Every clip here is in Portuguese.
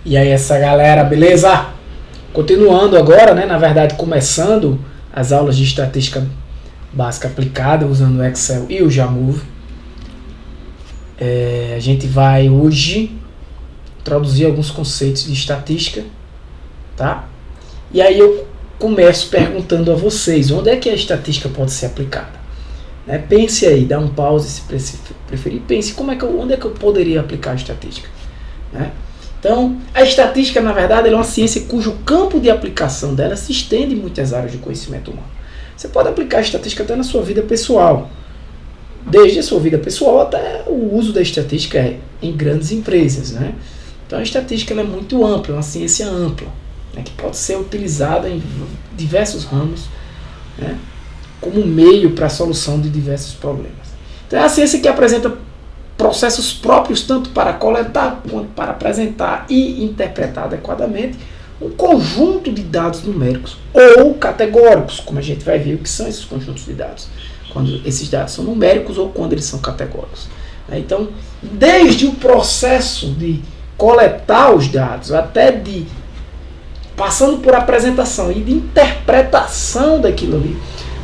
E aí essa galera, beleza? Continuando agora, né? Na verdade, começando as aulas de estatística básica aplicada usando o Excel e o Jamove. A gente vai hoje introduzir alguns conceitos de estatística, tá? E aí eu começo perguntando a vocês, onde é que a estatística pode ser aplicada? Né? Pense aí, dá um pause se preferir, pense onde é que eu poderia aplicar a estatística. Né? Então, a estatística, na verdade, é uma ciência cujo campo de aplicação dela se estende em muitas áreas de conhecimento humano. Você pode aplicar a estatística até na sua vida pessoal, desde a sua vida pessoal até o uso da estatística em grandes empresas. Né? Então, a estatística ela é muito ampla, é uma ciência ampla, né, que pode ser utilizada em diversos ramos, né, como meio para a solução de diversos problemas. Então, é a ciência que apresenta processos próprios tanto para coletar quanto para apresentar e interpretar adequadamente um conjunto de dados numéricos ou categóricos, como a gente vai ver o que são esses conjuntos de dados, quando esses dados são numéricos ou quando eles são categóricos. Então, desde o processo de coletar os dados até de passando por apresentação e de interpretação daquilo ali,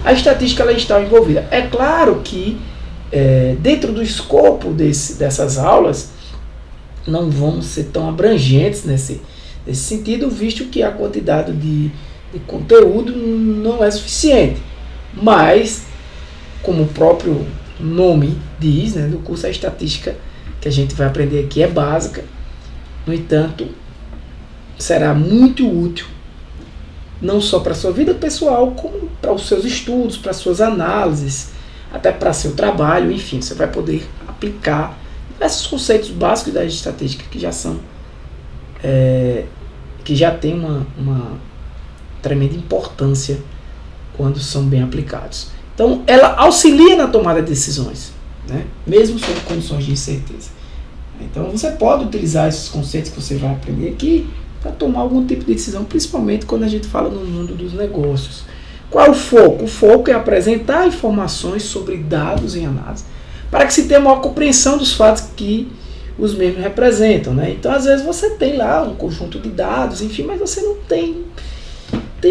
a estatística ela está envolvida. É claro que dentro do escopo dessas aulas não vão ser tão abrangentes nesse sentido, visto que a quantidade de conteúdo não é suficiente. Mas, como o próprio nome diz, né, do curso, a estatística que a gente vai aprender aqui é básica. No entanto, será muito útil, não só para a sua vida pessoal, como para os seus estudos, para as suas análises, até para seu trabalho, enfim, você vai poder aplicar esses conceitos básicos da estatística que já são, que já tem uma tremenda importância quando são bem aplicados. Então, ela auxilia na tomada de decisões, né? Mesmo sob condições de incerteza. Então, você pode utilizar esses conceitos que você vai aprender aqui para tomar algum tipo de decisão, principalmente quando a gente fala no mundo dos negócios. Qual é o foco? O foco é apresentar informações sobre dados em análise, para que se tenha uma compreensão dos fatos que os mesmos representam. Né? Então, às vezes, você tem lá um conjunto de dados, enfim, mas você não tem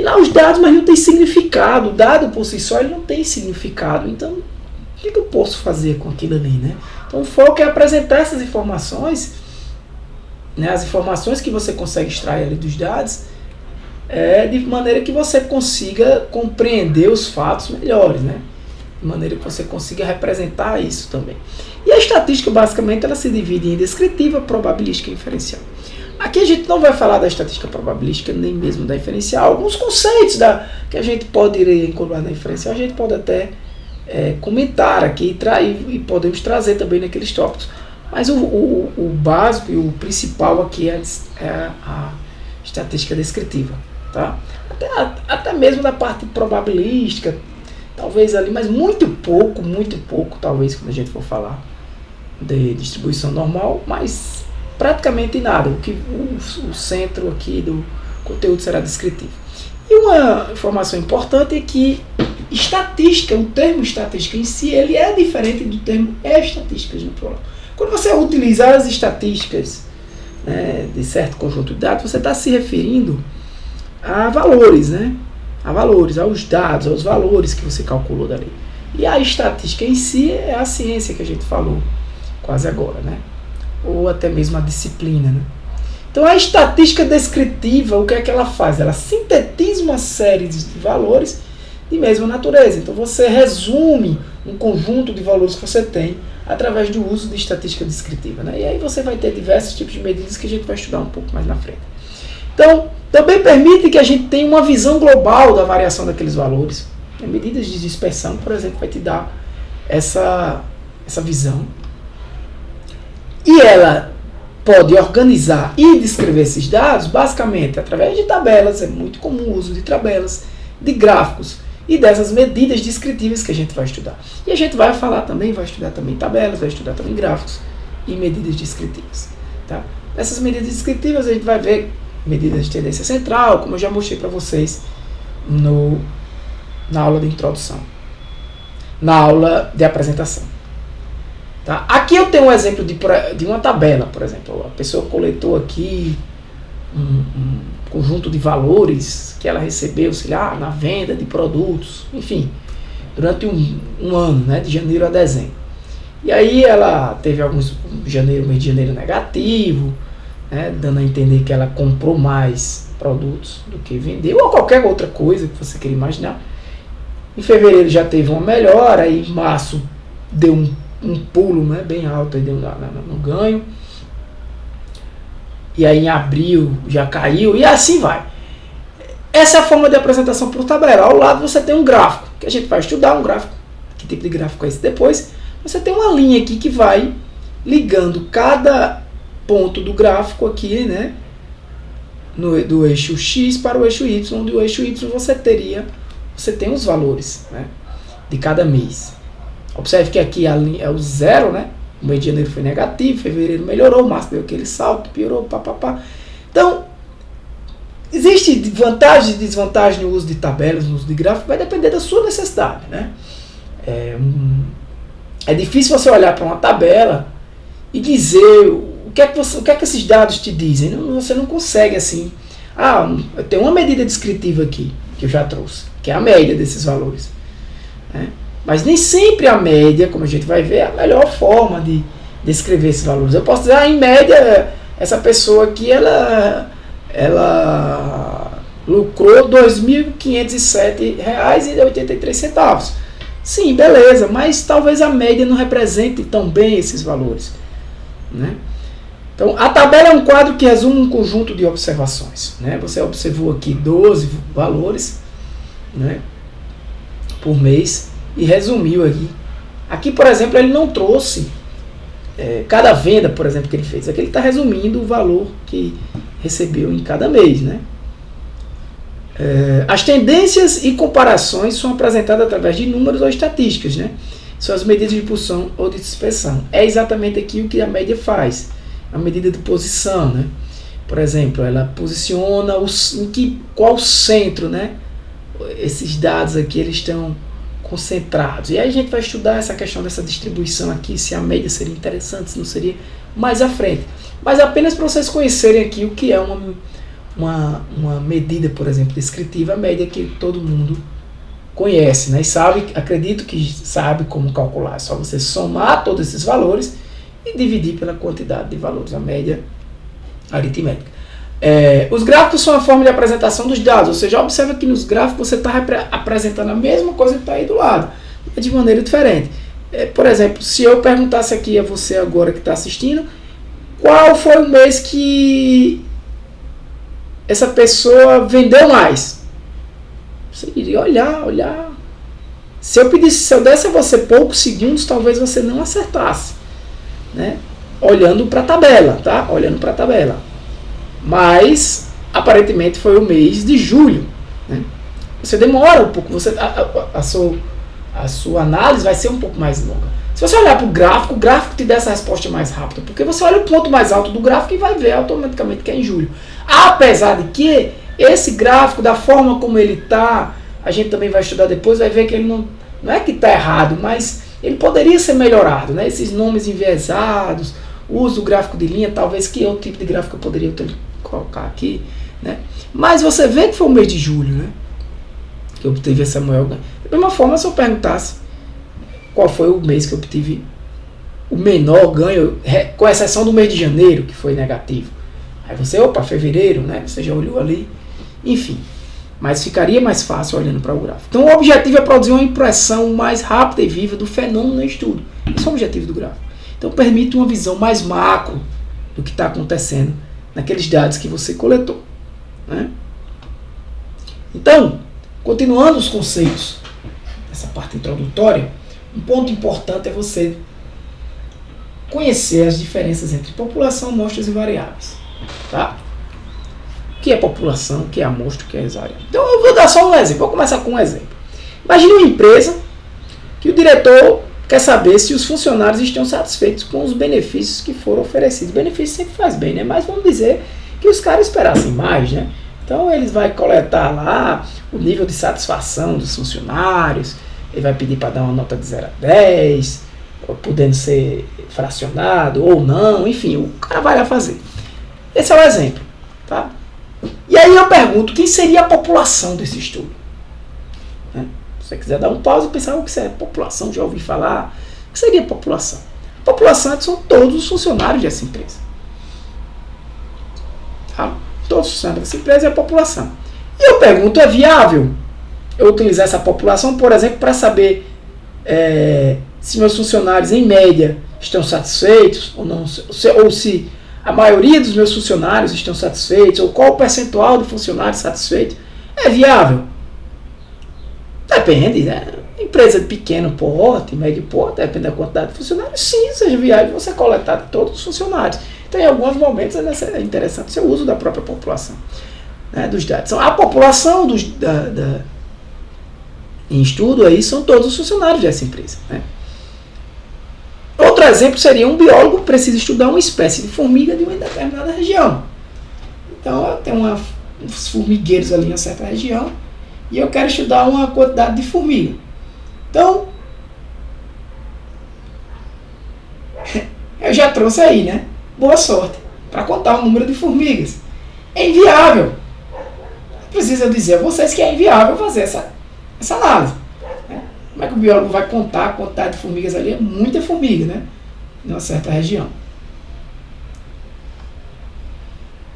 lá os dados, mas não tem significado. O dado por si só ele não tem significado. Então, o que eu posso fazer com aquilo ali? Né? Então, o foco é apresentar essas informações, né, as informações que você consegue extrair ali dos dados, de maneira que você consiga compreender os fatos melhores, né? De maneira que você consiga representar isso também. E a estatística, basicamente, ela se divide em descritiva, probabilística e inferencial. Aqui a gente não vai falar da estatística probabilística, nem mesmo da inferencial. Alguns conceitos que a gente pode ir englobar na inferencial, a gente pode até comentar aqui e podemos trazer também naqueles tópicos. Mas o básico e o principal aqui é a estatística descritiva. Tá? Até mesmo da parte probabilística, talvez ali, mas muito pouco, talvez, quando a gente for falar de distribuição normal, mas praticamente nada. O centro aqui do conteúdo será descritivo. E uma informação importante é que estatística, o termo estatística em si, ele é diferente do termo estatísticas no plural. Quando você utilizar as estatísticas, né, de certo conjunto de dados, você está se referindo a valores, né? A valores, aos dados, aos valores que você calculou dali. E a estatística em si é a ciência que a gente falou quase agora, né? Ou até mesmo a disciplina, né? Então a estatística descritiva, o que é que ela faz? Ela sintetiza uma série de valores de mesma natureza. Então você resume um conjunto de valores que você tem através do uso de estatística descritiva, né? E aí você vai ter diversos tipos de medidas que a gente vai estudar um pouco mais na frente. Então, também permite que a gente tenha uma visão global da variação daqueles valores. Medidas de dispersão, por exemplo, vai te dar essa visão. E ela pode organizar e descrever esses dados, basicamente, através de tabelas. É muito comum o uso de tabelas, de gráficos e dessas medidas descritivas que a gente vai estudar. E a gente vai estudar também tabelas, vai estudar também gráficos e medidas descritivas. Tá? Nessas medidas descritivas a gente vai ver medidas de tendência central, como eu já mostrei para vocês na aula de introdução, na aula de apresentação. Tá? Aqui eu tenho um exemplo de uma tabela, por exemplo. A pessoa coletou aqui um conjunto de valores que ela recebeu, sei lá, na venda de produtos, enfim, durante um ano, né, de janeiro a dezembro. E aí ela teve mês de janeiro negativo, né, dando a entender que ela comprou mais produtos do que vendeu, ou qualquer outra coisa que você queira imaginar. Em fevereiro já teve uma melhora, aí em março deu um pulo, né, bem alto aí no ganho. E aí em abril já caiu, e assim vai. Essa é a forma de apresentação por tabela. Ao lado você tem um gráfico, que a gente vai estudar um gráfico. Que tipo de gráfico é esse depois? Você tem uma linha aqui que vai ligando cada ponto do gráfico aqui, né, do eixo X para o eixo Y, onde o eixo Y você tem os valores, né, de cada mês. Observe que aqui a linha é o zero, né? O mês de janeiro foi negativo, fevereiro melhorou, março deu aquele salto, piorou, papapá. Então, existe vantagem e desvantagem no uso de tabelas, no uso de gráfico, vai depender da sua necessidade, né? É difícil você olhar para uma tabela e dizer o que é que esses dados te dizem. Você não consegue assim. Eu tenho uma medida descritiva aqui, que eu já trouxe, que é a média desses valores, né? Mas nem sempre a média, como a gente vai ver, é a melhor forma de descrever esses valores. Eu posso dizer, em média, essa pessoa aqui, ela lucrou R$ 2.507,83. Sim, beleza, mas talvez a média não represente tão bem esses valores, né? Então, a tabela é um quadro que resume um conjunto de observações, né? Você observou aqui 12 valores, né, por mês, e resumiu aqui. Aqui, por exemplo, ele não trouxe cada venda, por exemplo, que ele fez. Aqui ele está resumindo o valor que recebeu em cada mês, né? As tendências e comparações são apresentadas através de números ou estatísticas, né? São as medidas de impulsão ou de dispersão. É exatamente aqui o que a média faz. A medida de posição, né? Por exemplo, ela posiciona qual centro, né? Esses dados aqui eles estão concentrados. E aí a gente vai estudar essa questão dessa distribuição aqui, se a média seria interessante, se não seria, mais à frente. Mas apenas para vocês conhecerem aqui o que é uma medida, por exemplo, descritiva, a média que todo mundo conhece, né? E acredito que sabe como calcular. É só você somar todos esses valores e dividir pela quantidade de valores, a média aritmética. Os gráficos são a forma de apresentação dos dados, ou seja, observa que nos gráficos você está apresentando a mesma coisa que está aí do lado, mas de maneira diferente. Por exemplo, se eu perguntasse aqui a você agora que está assistindo, qual foi o mês que essa pessoa vendeu mais? Você iria olhar. Se eu desse a você poucos segundos, talvez você não acertasse, né? Olhando para a tabela, tá? Olhando para a tabela. Mas, aparentemente, foi o mês de julho, né? Você demora um pouco, a sua análise vai ser um pouco mais longa. Se você olhar para o gráfico te dá essa resposta mais rápida, porque você olha o ponto mais alto do gráfico e vai ver automaticamente que é em julho. Apesar de que esse gráfico, da forma como ele está, a gente também vai estudar depois, vai ver que ele não é que está errado, mas ele poderia ser melhorado, né? Esses nomes enviesados, o uso do gráfico de linha, talvez que outro tipo de gráfico eu poderia colocar aqui, né? Mas você vê que foi o mês de julho, né, que eu obtive essa maior ganho. Da mesma forma, se eu perguntasse qual foi o mês que eu obtive o menor ganho, com exceção do mês de janeiro, que foi negativo. Aí você, fevereiro, né? Você já olhou ali, enfim. Mas ficaria mais fácil olhando para o gráfico. Então o objetivo é produzir uma impressão mais rápida e viva do fenômeno no estudo. Esse é o objetivo do gráfico. Então permite uma visão mais macro do que está acontecendo naqueles dados que você coletou, né? Então, continuando os conceitos dessa parte introdutória, um ponto importante é você conhecer as diferenças entre população, amostras e variáveis, tá? O que é população, o que é amostra, o que é variável. Então eu vou dar só um exemplo, vou começar com um exemplo. Imagine uma empresa que o diretor quer saber se os funcionários estão satisfeitos com os benefícios que foram oferecidos. Benefício sempre faz bem, né? Mas vamos dizer que os caras esperassem mais, né? Então eles vão coletar lá o nível de satisfação dos funcionários, ele vai pedir para dar uma nota de 0 a 10, podendo ser fracionado ou não, enfim, o cara vai lá fazer. Esse é o exemplo, tá? E aí eu pergunto, quem seria a população desse estudo? Né? Se você quiser dar um pause e pensar o que é população, já ouvi falar. O que seria a população? A população são todos os funcionários dessa empresa. Tá? Todos os funcionários dessa empresa é a população. E eu pergunto, é viável eu utilizar essa população, por exemplo, para saber se meus funcionários, em média, estão satisfeitos ou não, ou se a maioria dos meus funcionários estão satisfeitos, ou qual o percentual de funcionários satisfeitos? É viável? Depende, né? Empresa de pequeno porte, médio porte, depende da quantidade de funcionários, sim, seja viável você coletar de todos os funcionários. Então, em alguns momentos é interessante o seu uso da própria população, né, dos dados. Então, a população em estudo aí são todos os funcionários dessa empresa, né? Outro exemplo seria um biólogo que precisa estudar uma espécie de formiga de uma determinada região. Então, tem uns formigueiros ali em uma certa região e eu quero estudar uma quantidade de formiga. Então, eu já trouxe aí, né? Boa sorte para contar o número de formigas. É inviável. Preciso dizer a vocês que é inviável fazer essa análise. Né? Como é que o biólogo vai contar a quantidade de formigas ali? É muita formiga, né? Em uma certa região.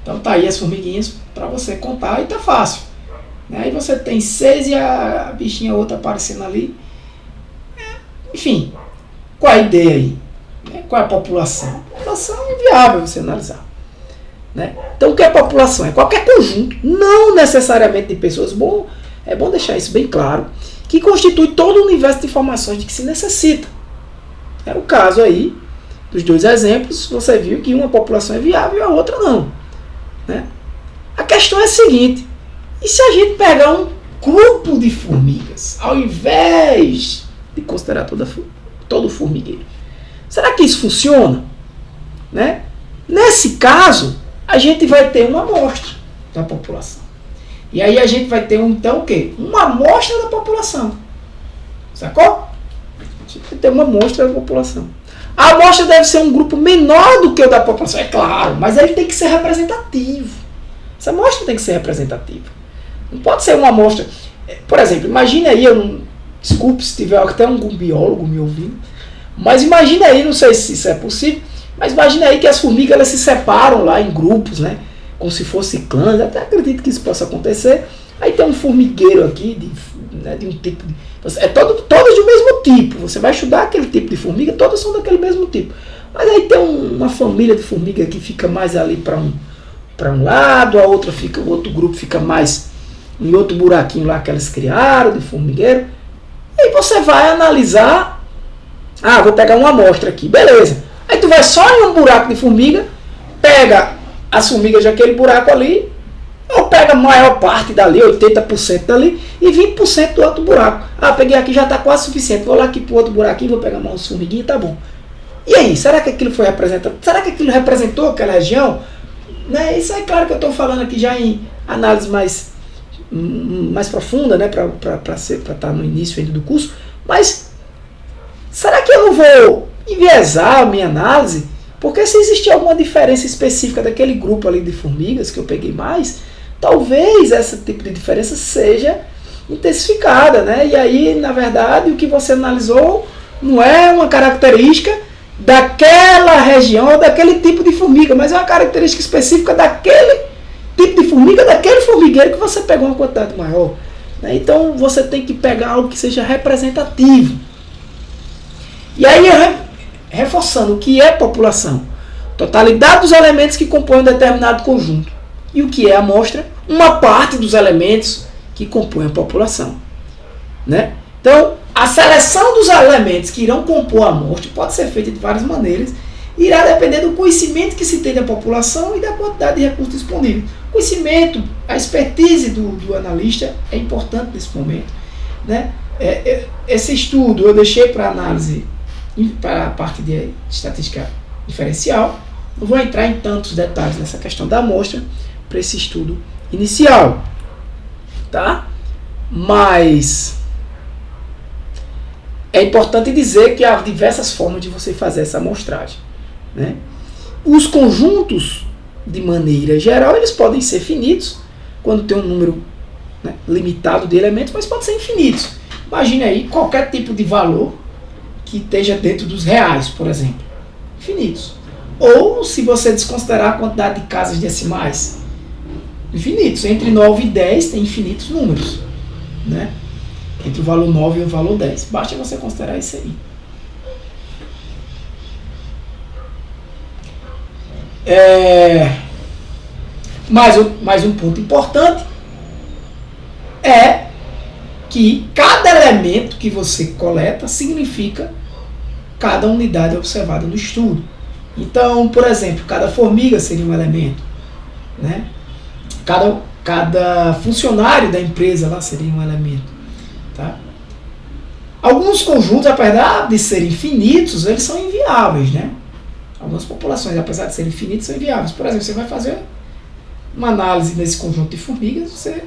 Então tá aí as formiguinhas para você contar e tá fácil. Aí você tem 6 e a bichinha outra aparecendo ali. Enfim, qual a ideia aí? Qual é a população? A população é inviável você analisar. Né? Então o que é população? É qualquer conjunto, não necessariamente de pessoas. Bom, é bom deixar isso bem claro, que constitui todo o universo de informações de que se necessita. É o caso aí dos dois exemplos, você viu que uma população é viável e a outra não. Né? A questão é a seguinte, e se a gente pegar um grupo de formigas, ao invés de considerar todo formigueiro? Será que isso funciona? Né? Nesse caso, a gente vai ter uma amostra da população. E aí a gente vai ter então o quê? Uma amostra da população. Sacou? A gente vai ter uma amostra da população. A amostra deve ser um grupo menor do que o da população, é claro, mas ele tem que ser representativo. Essa amostra tem que ser representativa. Não pode ser uma amostra. Por exemplo, imagine aí, desculpe se tiver até algum biólogo me ouvindo, mas imagine aí, não sei se isso é possível, mas imagine aí que as formigas elas se separam lá em grupos, né? Como se fosse clãs, até acredito que isso possa acontecer. Aí tem um formigueiro aqui, de um tipo de. Todas do mesmo tipo. Você vai estudar aquele tipo de formiga, todas são daquele mesmo tipo. Mas aí tem uma família de formiga que fica mais ali para um lado, o outro grupo fica mais em outro buraquinho lá que elas criaram de formigueiro. E aí você vai analisar. Vou pegar uma amostra aqui, beleza. Aí tu vai só em um buraco de formiga, pega as formigas daquele buraco ali, ou pega a maior parte dali, 80% dali, e 20% do outro buraco. Peguei aqui, já está quase suficiente. Vou lá aqui para o outro buraquinho, vou pegar umas formiguinhas, tá bom. E aí, será que aquilo foi representado? Será que aquilo representou aquela região? Né? Isso é claro que eu estou falando aqui já em análise mais profunda, né? Para estar no início ainda do curso, mas será que eu não vou enviesar a minha análise? Porque se existir alguma diferença específica daquele grupo ali de formigas que eu peguei mais, talvez esse tipo de diferença seja intensificada, né? E aí, na verdade, o que você analisou não é uma característica daquela região ou daquele tipo de formiga, mas é uma característica específica daquele tipo de formiga, daquele formigueiro que você pegou uma quantidade maior. Né? Então, você tem que pegar algo que seja representativo. E aí, reforçando o que é população: totalidade dos elementos que compõem um determinado conjunto. E o que é a amostra? Uma parte dos elementos que compõem a população. Né? Então, a seleção dos elementos que irão compor a amostra pode ser feita de várias maneiras e irá depender do conhecimento que se tem da população e da quantidade de recursos disponíveis. O conhecimento, a expertise do analista é importante nesse momento. Né? Esse estudo eu deixei para análise, para a parte de estatística diferencial. Não vou entrar em tantos detalhes nessa questão da amostra para esse estudo inicial, tá? Mas é importante dizer que há diversas formas de você fazer essa amostragem, né? Os conjuntos de maneira geral, eles podem ser finitos, quando tem um número, né, limitado de elementos, mas pode ser infinitos. Imagine aí qualquer tipo de valor que esteja dentro dos reais, por exemplo. Infinitos. Ou, se você desconsiderar a quantidade de casas decimais, infinitos. Entre 9 e 10 tem infinitos números, né? Entre o valor 9 e o valor 10. Basta você considerar isso aí. Mais um ponto importante é que cada elemento que você coleta significa cada unidade observada no estudo. Então, por exemplo, cada formiga seria um elemento, né? Cada funcionário da empresa lá seria um elemento, tá? Alguns conjuntos, apesar de serem finitos, eles são inviáveis, né? Algumas populações, apesar de serem finitas, são inviáveis. Por exemplo, você vai fazer uma análise nesse conjunto de formigas, você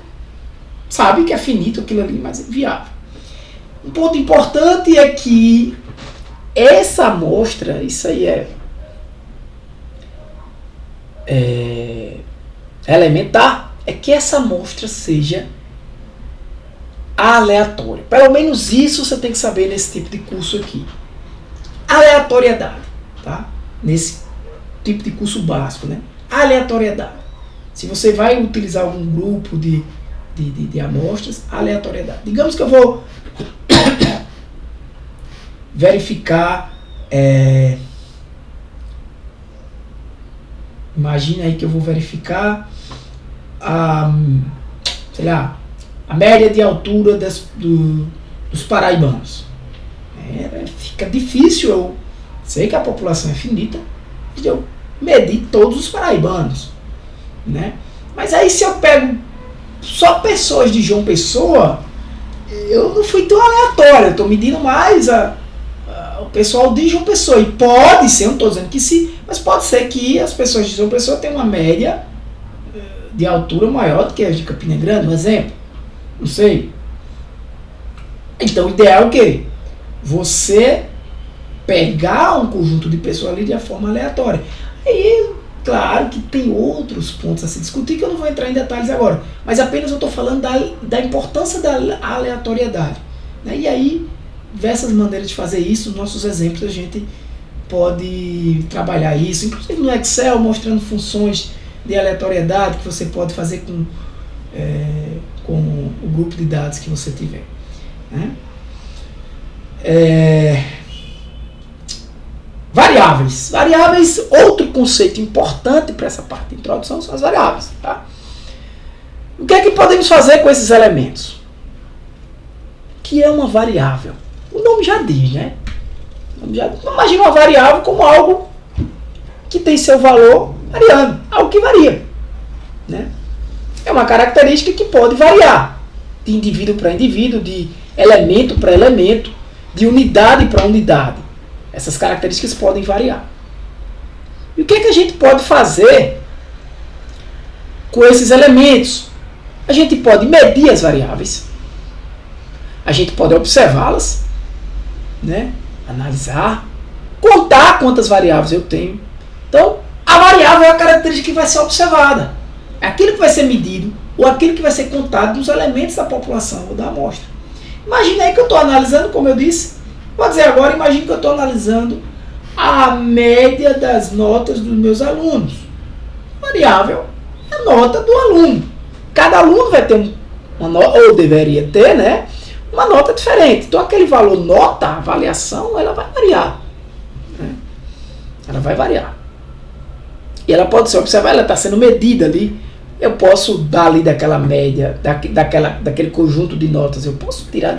sabe que é finito aquilo ali, mas é inviável. Um ponto importante é que essa amostra, isso aí é elementar, é que essa amostra seja aleatória. Pelo menos isso você tem que saber nesse tipo de curso aqui. Aleatoriedade, tá? Nesse tipo de curso básico, né? Aleatoriedade. Se você vai utilizar algum grupo de amostras, aleatoriedade. Digamos que eu vou verificar, imagina aí que eu vou verificar a média de altura dos paraibanos. Fica difícil, eu sei que a população é finita, de eu medir todos os paraibanos, né? Mas aí, se eu pego só pessoas de João Pessoa, eu não fui tão aleatório, eu estou medindo mais o pessoal de João Pessoa. E pode ser, eu não estou dizendo que sim, mas pode ser que as pessoas de João Pessoa tenham uma média de altura maior do que as de Campina Grande, um exemplo. Não sei. Então, o ideal é o quê? Você pegar um conjunto de pessoas ali de forma aleatória. Aí, claro que tem outros pontos a se discutir que eu não vou entrar em detalhes agora, mas apenas eu estou falando da importância da aleatoriedade, né? E aí, diversas maneiras de fazer isso, nos nossos exemplos a gente pode trabalhar isso, inclusive no Excel, mostrando funções de aleatoriedade que você pode fazer com o grupo de dados que você tiver, né? Variáveis, outro conceito importante para essa parte de introdução são as variáveis, tá? O que é que podemos fazer com esses elementos? O que é uma variável? O nome já diz, né? Imagina uma variável como algo que tem seu valor variando, algo que varia, né? É uma característica que pode variar de indivíduo para indivíduo, de elemento para elemento, de unidade para unidade. Essas características podem variar. E o que é que a gente pode fazer com esses elementos? A gente pode medir as variáveis, a gente pode observá-las, né? Analisar, contar quantas variáveis eu tenho. Então, a variável é a característica que vai ser observada. É aquilo que vai ser medido ou aquilo que vai ser contado dos elementos da população ou da amostra. Imagine aí que eu estou analisando, como eu disse, vou dizer agora, imagine que eu estou analisando a média das notas dos meus alunos. Variável é a nota do aluno. Cada aluno vai ter uma nota, ou deveria ter, né, uma nota diferente. Então aquele valor nota, a avaliação, ela vai variar, né? Ela vai variar. E ela pode ser observada, ela está sendo medida ali. Eu posso dar ali daquela média, daquele conjunto de notas, eu posso tirar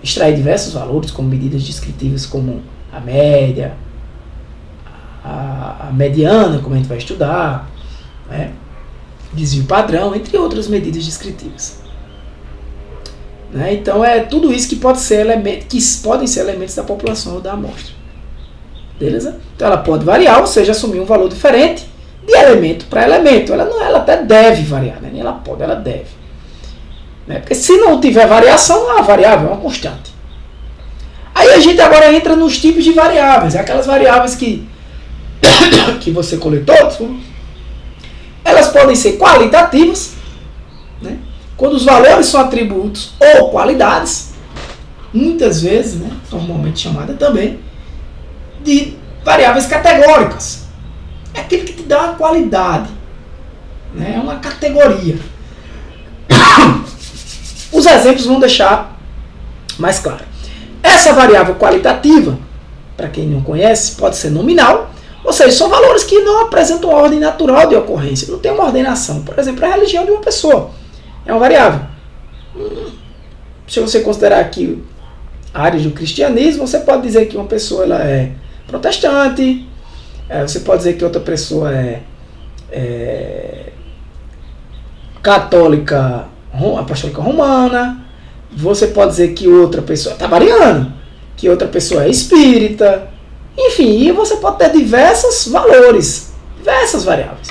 extrair diversos valores como medidas descritivas, como a média, a mediana, como a gente vai estudar, né? Desvio padrão, entre outras medidas descritivas, né? Então é tudo isso que pode ser podem ser elementos da população ou da amostra, beleza? Então ela pode variar, ou seja, assumir um valor diferente de elemento para elemento. Ela até deve variar, né? Nem ela pode, ela deve, né? Porque se não tiver variação, a variável é uma constante. Aí a gente agora entra nos tipos de variáveis, aquelas variáveis que que você coletou, elas podem ser qualitativas, né? Quando os valores são atributos ou qualidades, muitas vezes, né, normalmente chamada também, de variáveis categóricas. É aquilo que te dá uma qualidade, né? É uma categoria. Os exemplos vão deixar mais claro. Essa variável qualitativa, para quem não conhece, pode ser nominal, ou seja, são valores que não apresentam uma ordem natural de ocorrência, não tem uma ordenação. Por exemplo, a religião de uma pessoa é uma variável. Se você considerar aqui áreas do cristianismo, você pode dizer que uma pessoa ela é protestante, você pode dizer que outra pessoa é católica, apostólica romana, você pode dizer que outra pessoa está variando, que outra pessoa é espírita, enfim, e você pode ter diversos valores, diversas variáveis.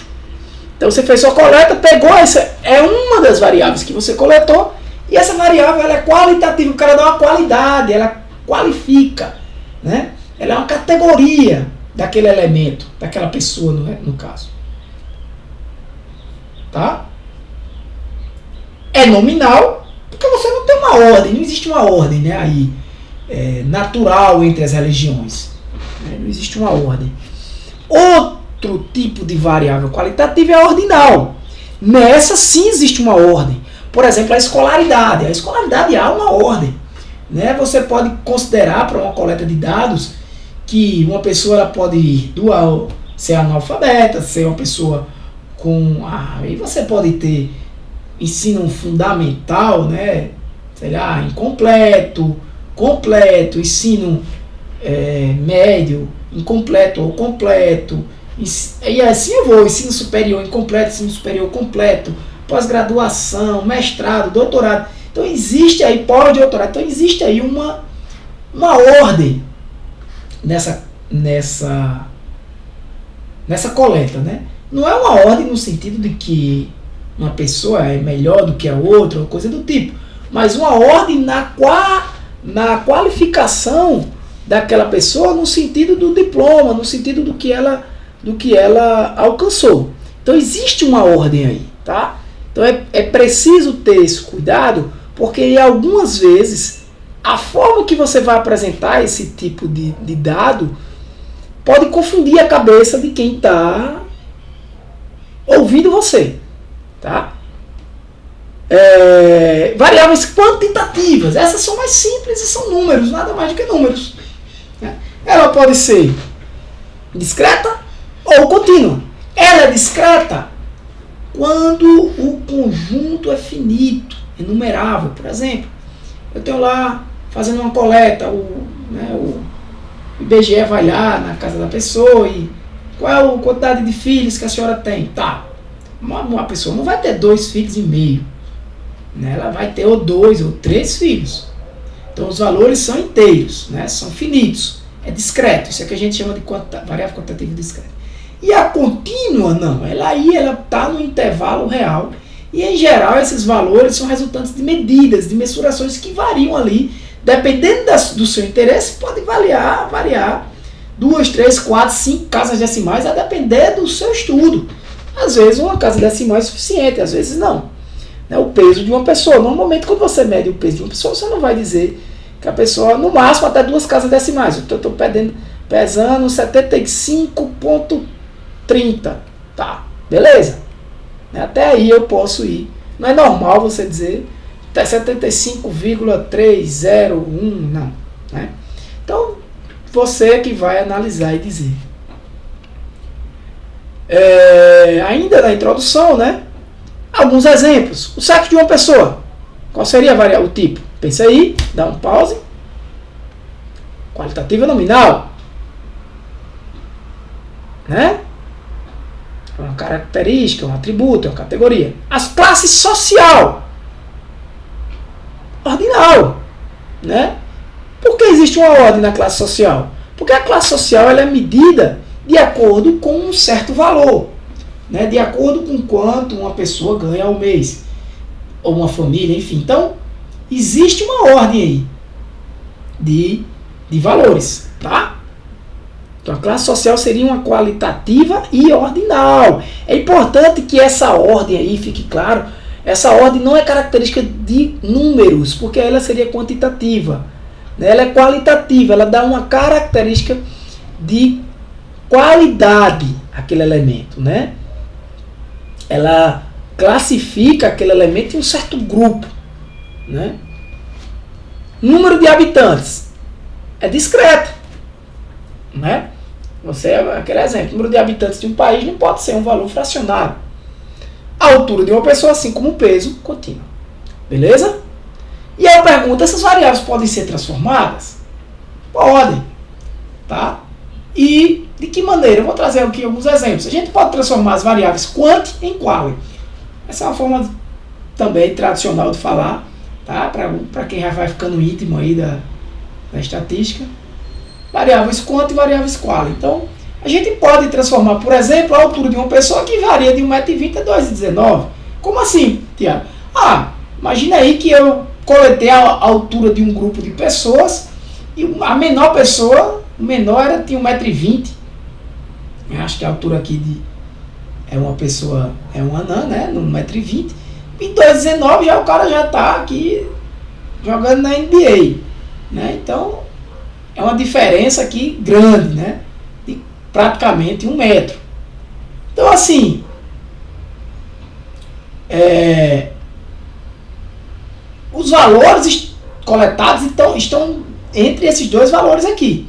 Então você fez sua coleta, pegou, essa é uma das variáveis que você coletou, e essa variável ela é qualitativa, o cara dá uma qualidade, ela qualifica, né? Ela é uma categoria daquele elemento, daquela pessoa no caso. Tá? É nominal, porque você não tem uma ordem, não existe uma ordem, né, aí, natural entre as religiões. Né? Não existe uma ordem. Outro tipo de variável qualitativa é a ordinal. Nessa sim existe uma ordem. Por exemplo, a escolaridade. A escolaridade há uma ordem. Né? Você pode considerar para uma coleta de dados que uma pessoa ela pode ir ser analfabeta, ser uma pessoa com... Aí você pode ter ensino fundamental, né? Sei lá, incompleto, completo, ensino médio, incompleto ou completo. E assim eu vou, ensino superior incompleto, ensino superior completo, pós-graduação, mestrado, doutorado. Então existe aí, pós-doutorado, então existe aí uma ordem nessa coleta, né? Não é uma ordem no sentido de que uma pessoa é melhor do que a outra, ou coisa do tipo, mas uma ordem na qualificação daquela pessoa no sentido do diploma, no sentido do que ela alcançou. Então existe uma ordem aí, tá? Então é preciso ter esse cuidado, porque algumas vezes a forma que você vai apresentar esse tipo de dado pode confundir a cabeça de quem está ouvindo você. Tá? Variáveis quantitativas, essas são mais simples e são números, nada mais do que números. Né? Ela pode ser discreta ou contínua. Ela é discreta quando o conjunto é finito, enumerável. Por exemplo, eu tenho lá fazendo uma coleta, o IBGE vai lá na casa da pessoa e qual é a quantidade de filhos que a senhora tem? Tá. Uma pessoa não vai ter 2,5 filhos. Né? Ela vai ter ou 2 ou 3 filhos. Então os valores são inteiros, né? São finitos. É discreto. Isso é que a gente chama de variável quantitativa discreta. E a contínua, não. Ela está no intervalo real. E em geral esses valores são resultantes de medidas, de mensurações que variam ali. Dependendo do seu interesse, pode variar 2, 3, 4, 5 casas decimais, a depender do seu estudo. Às vezes uma casa decimal é suficiente, às vezes não. Né? O peso de uma pessoa. Normalmente, quando você mede o peso de uma pessoa, você não vai dizer que a pessoa, no máximo, até 2 casas decimais. Eu estou pesando 75,30. Tá, beleza. Até aí eu posso ir. Não é normal você dizer até 75,301, não. Né? Então, você que vai analisar e dizer. Ainda na introdução, né? Alguns exemplos. O sexo de uma pessoa. Qual seria o tipo? Pensa aí, dá um pause. Qualitativa nominal. Né? É uma característica, um atributo, é uma categoria. As classes social. Ordinal. Né? Por que existe uma ordem na classe social? Porque a classe social ela é medida de acordo com um certo valor, né? De acordo com quanto uma pessoa ganha ao mês, ou uma família, enfim. Então, existe uma ordem aí de valores, tá? Então, Então a classe social seria uma qualitativa e ordinal. É importante que essa ordem aí fique claro. Essa ordem não é característica de números, porque ela seria quantitativa. Ela é qualitativa, ela dá uma característica de qualidade àquele elemento, né? Ela classifica aquele elemento em um certo grupo, né? Número de habitantes é discreto, né? Aquele exemplo, o número de habitantes de um país não pode ser um valor fracionário. A altura de uma pessoa, assim como o peso, contínuo. Beleza? E aí eu pergunto, essas variáveis podem ser transformadas? Podem. Tá? E de que maneira? Eu vou trazer aqui alguns exemplos. A gente pode transformar as variáveis quant em quali. Essa é uma forma também tradicional de falar, tá? Para quem já vai ficando íntimo aí da estatística. Variáveis quant e variáveis quali. Então, a gente pode transformar, por exemplo, a altura de uma pessoa que varia de 1,20 m a 2,19 m. Como assim, Tiago? Imagina aí que eu coletei a altura de um grupo de pessoas e a menor pessoa, o menor tinha 1,20 m. Acho que a altura aqui é uma pessoa, é um anã, né? 1,20 m. E 2,19 m já o cara já está aqui jogando na NBA. Né? Então, é uma diferença aqui grande, né? De praticamente 1 metro. Então, assim, os valores coletados estão entre esses dois valores aqui.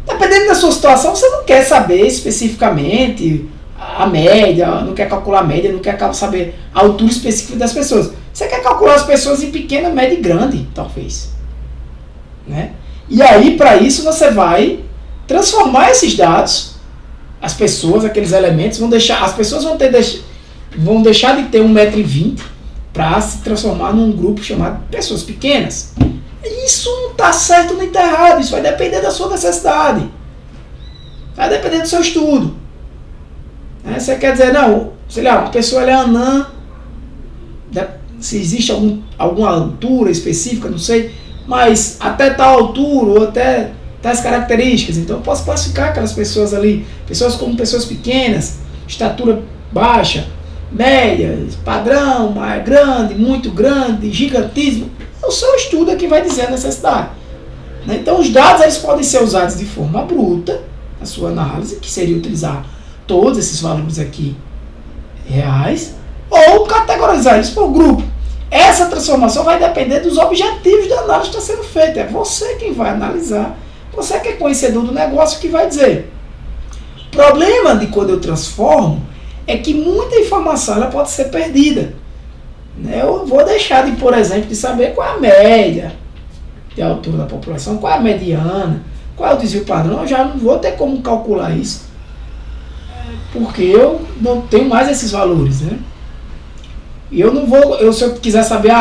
Dependendo da sua situação, você não quer saber especificamente a média, não quer calcular a média, não quer saber a altura específica das pessoas. Você quer calcular as pessoas em pequena, média e grande, talvez. Né? E aí, para isso, você vai transformar esses dados, as pessoas, aqueles elementos, as pessoas vão deixar de ter 1,20 m para se transformar num grupo chamado pessoas pequenas. Isso não está certo nem está errado, isso vai depender da sua necessidade. Vai depender do seu estudo. Você quer dizer, não, sei lá, uma pessoa é anã, se existe alguma altura específica, não sei, mas até tal altura ou até tais características. Então eu posso classificar aquelas pessoas ali, pessoas como pessoas pequenas, estatura baixa, média, padrão, mais grande, muito grande, gigantismo. O seu estudo é que vai dizer a necessidade. Então os dados eles podem ser usados de forma bruta, na sua análise, que seria utilizar todos esses valores aqui reais, ou categorizar eles por grupo. Essa transformação vai depender dos objetivos da análise que está sendo feita. É você quem vai analisar, você que é conhecedor do negócio que vai dizer. O problema de quando eu transformo é que muita informação ela pode ser perdida. Eu vou deixar de, por exemplo, de saber qual é a média de altura da população, qual é a mediana, qual é o desvio padrão. Eu já não vou ter como calcular isso, porque eu não tenho mais esses valores, né? E eu não vou, se eu quiser saber,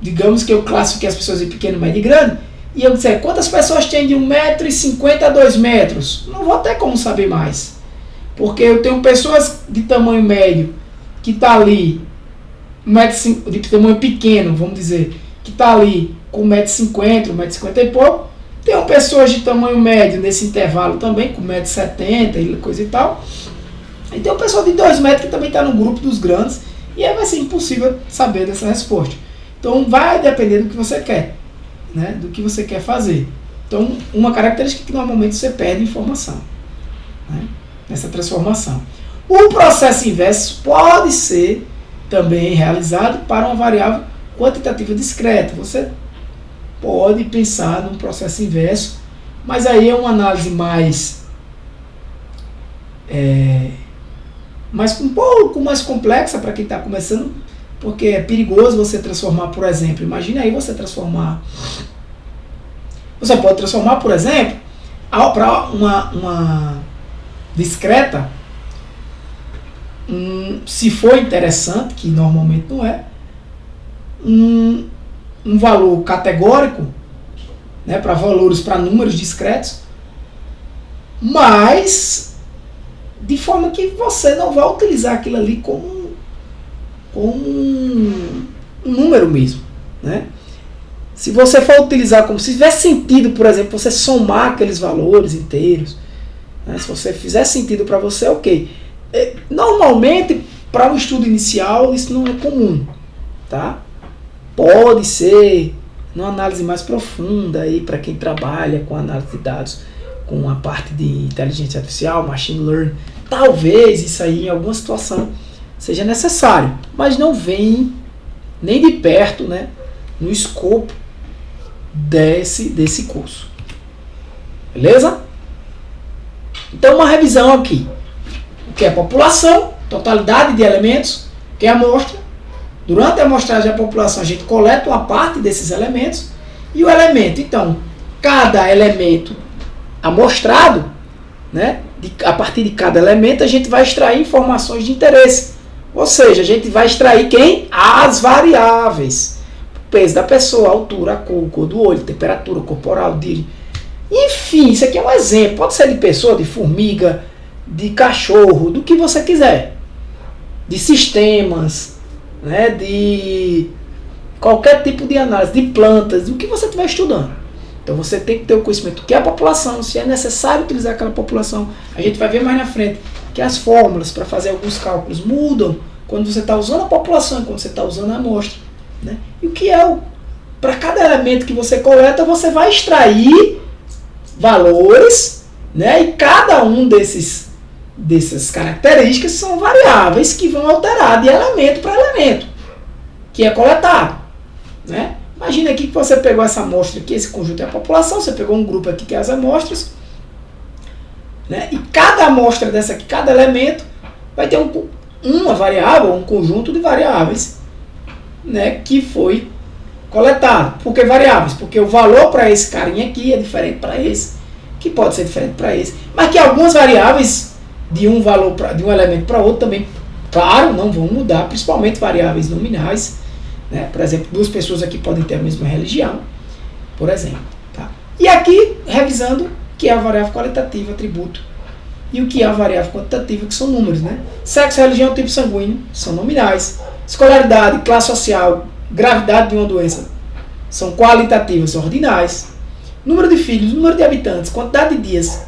digamos que eu classifiquei as pessoas em pequeno, médio e grande, e eu disser quantas pessoas têm de 1,50 m a 2 metros, não vou ter como saber mais. Porque eu tenho pessoas de tamanho médio, que está ali, de tamanho pequeno, vamos dizer, que está ali com 1,50 m, 1,50 m e pouco. Tenho pessoas de tamanho médio nesse intervalo também, com 1,70 m e coisa e tal. E tem uma pessoa de 2 metros que também está no grupo dos grandes, e aí vai ser impossível saber dessa resposta. Então vai depender do que você quer, né? Do que você quer fazer. Então, uma característica que normalmente você perde informação, né? Nessa transformação. O processo inverso pode ser também realizado para uma variável quantitativa discreta. Você pode pensar num processo inverso, mas aí é uma análise mais um pouco mais complexa para quem está começando, porque é perigoso você transformar, por exemplo, imagine aí você pode transformar, por exemplo, para uma discreta, se for interessante, que normalmente não é, um valor categórico, né, para números discretos, mas de forma que você não vai utilizar aquilo ali como um número mesmo, né? Se você for utilizar como se tivesse sentido, por exemplo, você somar aqueles valores inteiros, né? Se você fizer sentido para você, ok. Normalmente, para um estudo inicial, isso não é comum, tá? Pode ser numa análise mais profunda aí para quem trabalha com análise de dados, com a parte de inteligência artificial, machine learning. Talvez isso aí em alguma situação seja necessário, mas não vem nem de perto, né, no escopo desse curso. Beleza? Então, uma revisão aqui. O que é população, totalidade de elementos, o que é amostra. Durante a amostragem da população, a gente coleta uma parte desses elementos e o elemento. Então, cada elemento amostrado, né, a partir de cada elemento, a gente vai extrair informações de interesse. Ou seja, a gente vai extrair quem? As variáveis. O peso da pessoa, a altura, a cor do olho, temperatura corporal, enfim, isso aqui é um exemplo. Pode ser de pessoa, de formiga, de cachorro, do que você quiser. De sistemas, né, de qualquer tipo de análise, de plantas, do que você estiver estudando. Então você tem que ter o conhecimento do que é a população, se é necessário utilizar aquela população. A gente vai ver mais na frente que as fórmulas para fazer alguns cálculos mudam quando você está usando a população e quando você está usando a amostra, né? E o que é para cada elemento que você coleta, você vai extrair valores, né? E cada um dessas características são variáveis que vão alterar de elemento para elemento que é coletado, né? Imagina aqui que você pegou essa amostra aqui, esse conjunto é a população, você pegou um grupo aqui que é as amostras, né? E cada amostra dessa aqui, cada elemento, vai ter uma variável, um conjunto de variáveis, né, que foi coletado. Por que variáveis? Porque o valor para esse carinha aqui é diferente para esse, que pode ser diferente para esse, mas que algumas variáveis de um valor de um elemento para outro também, claro, não vão mudar, principalmente variáveis nominais, né? Por exemplo, duas pessoas aqui podem ter a mesma religião, por exemplo. Tá? E aqui, revisando, o que é a variável qualitativa, atributo, e o que é a variável quantitativa, que são números. Né? Sexo, religião, tipo sanguíneo, são nominais. Escolaridade, classe social, gravidade de uma doença, são qualitativas, ordinais. Número de filhos, número de habitantes, quantidade de dias,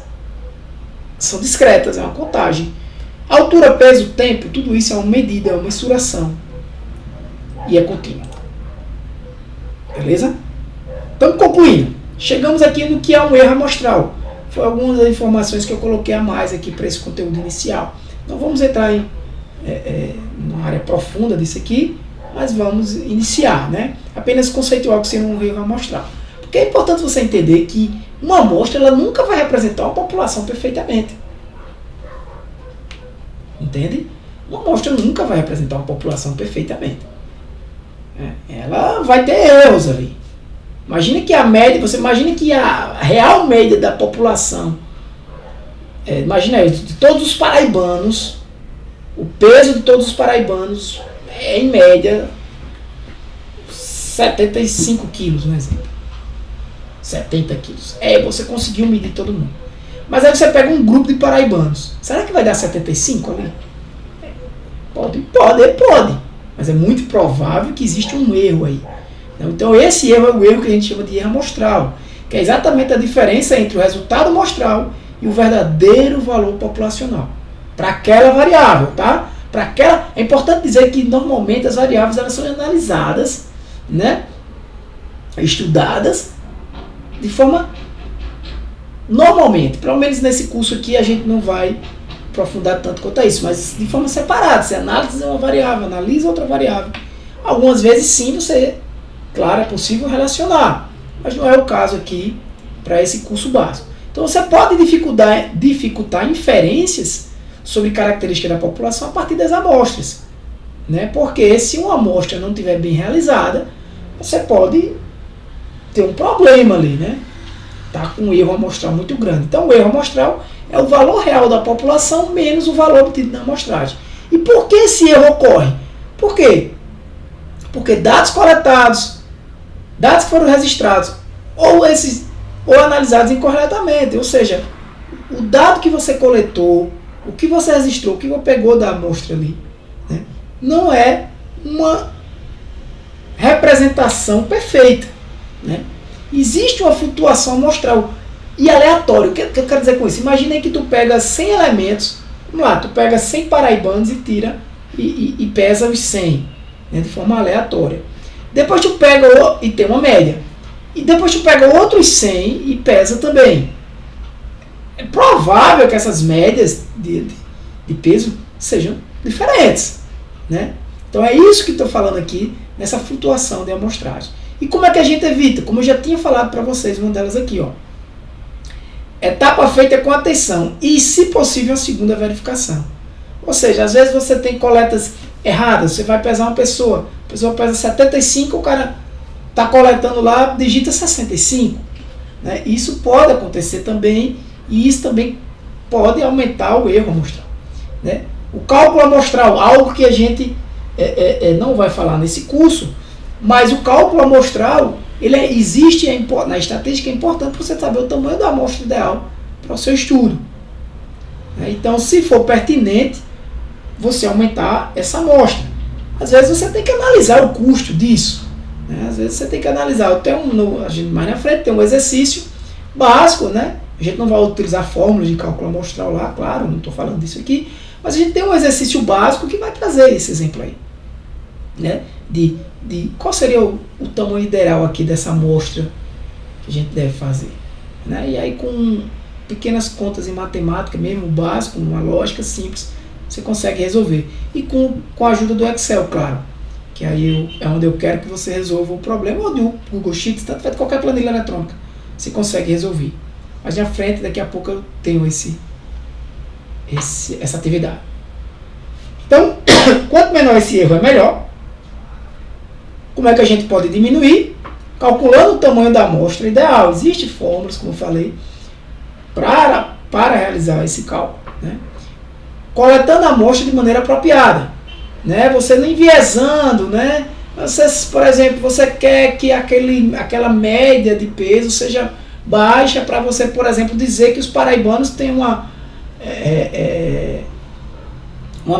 são discretas, é uma contagem. Altura, peso, tempo, tudo isso é uma medida, é uma mensuração. E é contínuo. Beleza? Então, concluindo, chegamos aqui no que é um erro amostral. Foi algumas das informações que eu coloquei a mais aqui para esse conteúdo inicial. Não vamos entrar numa área profunda disso aqui, mas vamos iniciar, né? Apenas conceitual que seria um erro amostral. Porque é importante você entender que uma amostra ela nunca vai representar uma população perfeitamente. Entende? Uma amostra nunca vai representar uma população perfeitamente. Ela vai ter erros ali. Imagina que a média, você imagina que a real média da população, imagina isso, de todos os paraibanos, o peso de todos os paraibanos é em média 75 quilos, um exemplo. 70 quilos. Você conseguiu medir todo mundo. Mas aí você pega um grupo de paraibanos. Será que vai dar 75 ali? Pode. Mas é muito provável que existe um erro aí. Então esse erro é o erro que a gente chama de erro amostral, que é exatamente a diferença entre o resultado amostral e o verdadeiro valor populacional. Para aquela variável, tá? É importante dizer que normalmente as variáveis elas são analisadas, né? Estudadas de forma normalmente, pelo menos nesse curso aqui a gente não vai aprofundar tanto quanto a isso, mas de forma separada. Você analisa uma variável, analisa outra variável. Algumas vezes sim claro, é possível relacionar, mas não é o caso aqui para esse curso básico. Então você pode dificultar inferências sobre características da população a partir das amostras, né? Porque se uma amostra não estiver bem realizada, você pode ter um problema ali, né? Tá com um erro amostral muito grande. Então o erro amostral é o valor real da população menos o valor obtido na amostragem. E por que esse erro ocorre? Por quê? Porque dados coletados, dados que foram registrados, ou analisados incorretamente, ou seja, o dado que você coletou, o que você registrou, o que você pegou da amostra ali, né, não é uma representação perfeita. né? Existe uma flutuação amostral e aleatória. O que eu quero dizer com isso? Imagina que tu pega 100 elementos, vamos lá, tu pega 100 paraibanos e tira e pesa os 100, né, de forma aleatória. Depois tu pega e tem uma média. E depois tu pega outros 100 e pesa também. É provável que essas médias de peso sejam diferentes, né? Então é isso que estou falando aqui, nessa flutuação de amostragem. E como é que a gente evita? Como eu já tinha falado para vocês, uma delas aqui, ó. Etapa feita com atenção e, se possível, a segunda verificação. Ou seja, às vezes você tem coletas erradas, você vai pesar uma pessoa, a pessoa pesa 75, o cara está coletando lá, digita 65. Né? Isso pode acontecer também, e isso também pode aumentar o erro amostral. Né? O cálculo amostral, algo que a gente não vai falar nesse curso, mas o cálculo amostral, existe na estatística, é importante para você saber o tamanho da amostra ideal para o seu estudo. Então, se for pertinente, você aumentar essa amostra. Às vezes você tem que analisar o custo disso. Né? Às vezes você tem que analisar. Mais na frente tem um exercício básico, né? A gente não vai utilizar fórmulas de cálculo amostral lá, claro, não estou falando disso aqui, mas a gente tem um exercício básico que vai trazer esse exemplo aí. Né? De qual seria o tamanho ideal aqui dessa amostra que a gente deve fazer. Né? E aí com pequenas contas em matemática, mesmo básico, uma lógica simples, você consegue resolver. E com a ajuda do Excel, claro. Que aí é onde eu quero que você resolva o problema, ou do Google Sheets, tanto faz qualquer planilha eletrônica. Você consegue resolver. Mas na frente, daqui a pouco eu tenho essa atividade. Então, quanto menor esse erro, é melhor. Como é que a gente pode diminuir? Calculando o tamanho da amostra ideal. Existem fórmulas, como eu falei, para realizar esse cálculo. Né? Coletando a amostra de maneira apropriada. Né? Você não enviesando. Né? Você, por exemplo, você quer que aquela média de peso seja baixa para você, por exemplo, dizer que os paraibanos têm uma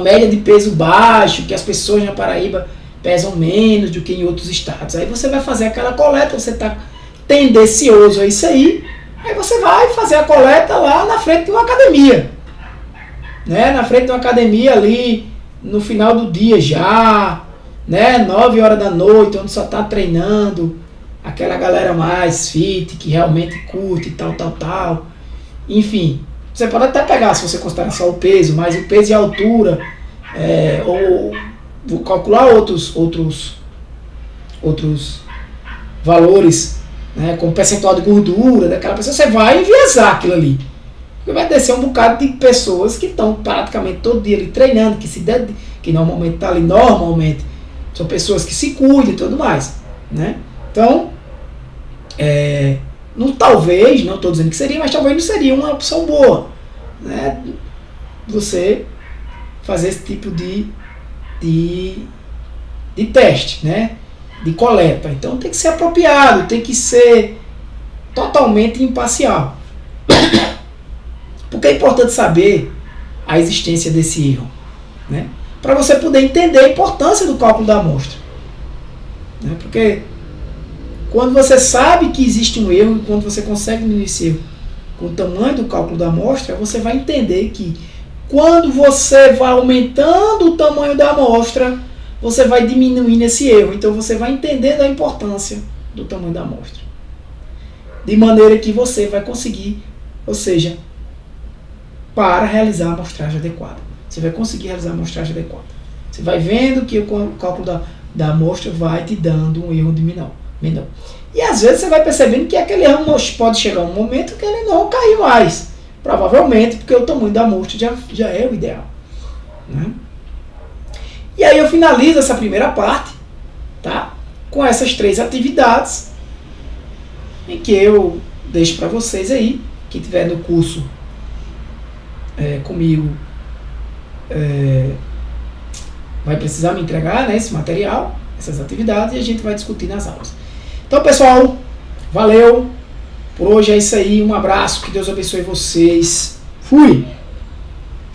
média de peso baixo, que as pessoas na Paraíba pesam menos do que em outros estados. Aí você vai fazer aquela coleta, você está tendencioso a isso aí você vai fazer a coleta lá na frente de uma academia. Né? Na frente de uma academia ali, no final do dia já, né? 9 horas da noite, onde só está treinando aquela galera mais fit, que realmente curte tal. Enfim, você pode até pegar, se você considerar só o peso, mas o peso e a altura, ou vou calcular outros valores, né, como percentual de gordura daquela pessoa, você vai enviesar aquilo ali. Porque vai descer um bocado de pessoas que estão praticamente todo dia ali treinando, que normalmente está ali, normalmente são pessoas que se cuidam e tudo mais. Né? Então, talvez, não estou dizendo que seria, mas talvez não seria uma opção boa, né, você fazer esse tipo de teste, né, de coleta. Então tem que ser apropriado, tem que ser totalmente imparcial. Porque é importante saber a existência desse erro, né, para você poder entender a importância do cálculo da amostra. Né, porque quando você sabe que existe um erro, e quando você consegue diminuir esse erro com o tamanho do cálculo da amostra, você vai entender que quando você vai aumentando o tamanho da amostra, você vai diminuindo esse erro. Então você vai entendendo a importância do tamanho da amostra. De maneira que você vai conseguir, ou seja, para realizar a amostragem adequada. Você vai conseguir realizar a amostragem adequada. Você vai vendo que o cálculo da amostra vai te dando um erro menor. E às vezes você vai percebendo que aquele erro pode chegar um momento que ele não cair mais. Provavelmente porque o tamanho da amostra já é o ideal. Né? E aí eu finalizo essa primeira parte, tá? Com essas 3 atividades em que eu deixo para vocês aí, que tiver no curso comigo, vai precisar me entregar, né, esse material, essas atividades, e a gente vai discutir nas aulas. Então, pessoal, valeu. Por hoje é isso aí. Um abraço. Que Deus abençoe vocês. Fui!